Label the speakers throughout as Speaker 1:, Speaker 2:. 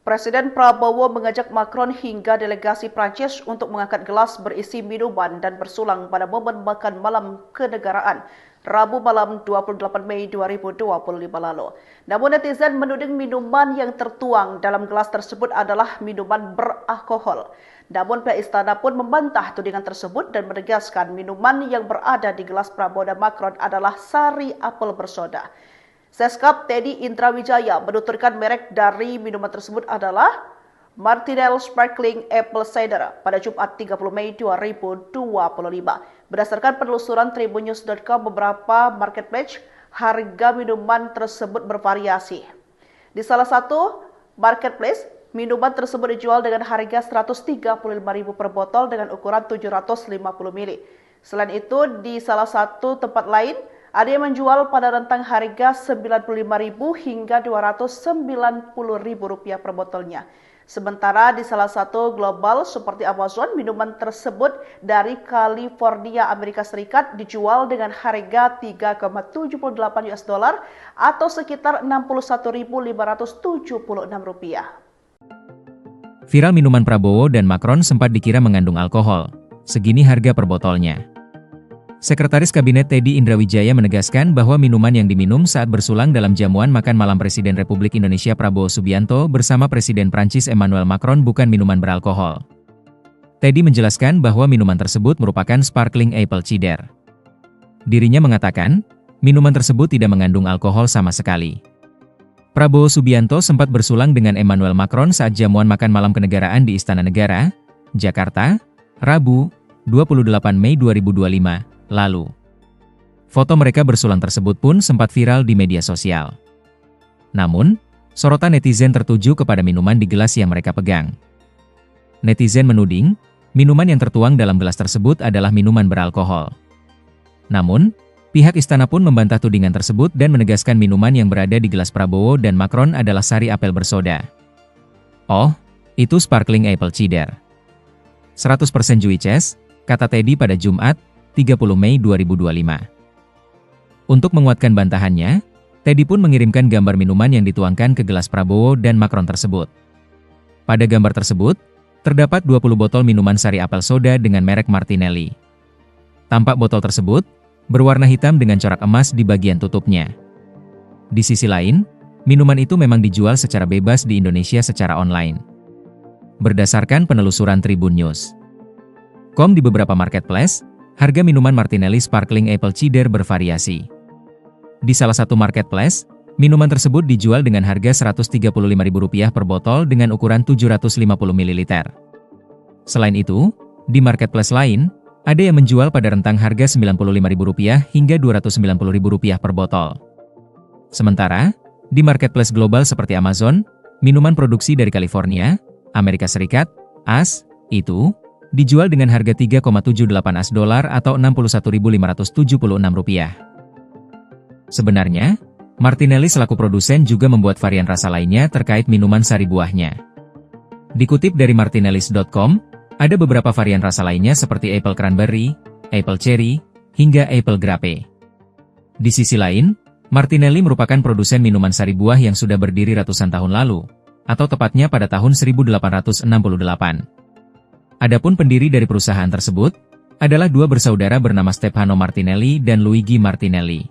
Speaker 1: Presiden Prabowo mengajak Macron hingga delegasi Prancis untuk mengangkat gelas berisi minuman dan bersulang pada momen makan malam kenegaraan Rabu malam 28 Mei 2025 lalu. Namun netizen menuding minuman yang tertuang dalam gelas tersebut adalah minuman beralkohol. Namun pihak istana pun membantah tudingan tersebut dan menegaskan minuman yang berada di gelas Prabowo dan Macron adalah sari apel bersoda. Seskap Teddy Indrawijaya menuturkan merek dari minuman tersebut adalah Martinelli Sparkling Apple Cider pada Jumat 30 Mei 2025. Berdasarkan penelusuran tribunnews.com, beberapa marketplace harga minuman tersebut bervariasi. Di salah satu marketplace, minuman tersebut dijual dengan harga Rp135.000 per botol dengan ukuran 750 ml. Selain itu, di salah satu tempat lain, ada yang menjual pada rentang harga Rp95.000 hingga Rp290.000 per botolnya. Sementara di salah satu global seperti Amazon, minuman tersebut dari California, Amerika Serikat dijual dengan harga $3,78 atau sekitar Rp61.576.
Speaker 2: Viral minuman Prabowo dan Macron sempat dikira mengandung alkohol. Segini harga per botolnya. Sekretaris Kabinet Teddy Indrawijaya menegaskan bahwa minuman yang diminum saat bersulang dalam jamuan makan malam Presiden Republik Indonesia Prabowo Subianto bersama Presiden Prancis Emmanuel Macron bukan minuman beralkohol. Teddy menjelaskan bahwa minuman tersebut merupakan Sparkling Apple Cider. Dirinya mengatakan, minuman tersebut tidak mengandung alkohol sama sekali. Prabowo Subianto sempat bersulang dengan Emmanuel Macron saat jamuan makan malam kenegaraan di Istana Negara, Jakarta, Rabu, 28 Mei 2025. lalu. Foto mereka bersulang tersebut pun sempat viral di media sosial. Namun, sorotan netizen tertuju kepada minuman di gelas yang mereka pegang. Netizen menuding, minuman yang tertuang dalam gelas tersebut adalah minuman beralkohol. Namun, pihak istana pun membantah tudingan tersebut dan menegaskan minuman yang berada di gelas Prabowo dan Macron adalah sari apel bersoda. Oh, itu Sparkling Apple Cider. 100% Juices, kata Teddy pada Jumat, 30 Mei 2025. Untuk menguatkan bantahannya, Teddy pun mengirimkan gambar minuman yang dituangkan ke gelas Prabowo dan Macron tersebut. Pada gambar tersebut, terdapat 20 botol minuman sari apel soda dengan merek Martinelli. Tampak botol tersebut berwarna hitam dengan corak emas di bagian tutupnya. Di sisi lain, minuman itu memang dijual secara bebas di Indonesia secara online. Berdasarkan penelusuran Tribunnews.com, di beberapa marketplace, harga minuman Martinelli Sparkling Apple Cider bervariasi. Di salah satu marketplace, minuman tersebut dijual dengan harga Rp135.000 per botol dengan ukuran 750 ml. Selain itu, di marketplace lain, ada yang menjual pada rentang harga Rp95.000 hingga Rp290.000 per botol. Sementara, di marketplace global seperti Amazon, minuman produksi dari California, Amerika Serikat, AS, itu dijual dengan harga $3,78 atau Rp61.576. Sebenarnya, Martinelli selaku produsen juga membuat varian rasa lainnya terkait minuman sari buahnya. Dikutip dari martinellis.com, ada beberapa varian rasa lainnya seperti Apple Cranberry, Apple Cherry, hingga Apple Grape. Di sisi lain, Martinelli merupakan produsen minuman sari buah yang sudah berdiri ratusan tahun lalu, atau tepatnya pada tahun 1868. Adapun pendiri dari perusahaan tersebut adalah dua bersaudara bernama Stefano Martinelli dan Luigi Martinelli.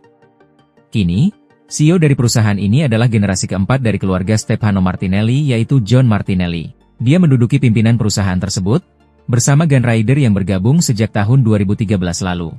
Speaker 2: Kini, CEO dari perusahaan ini adalah generasi keempat dari keluarga Stefano Martinelli, yaitu John Martinelli. Dia menduduki pimpinan perusahaan tersebut bersama Gunn Ryder yang bergabung sejak tahun 2013 lalu.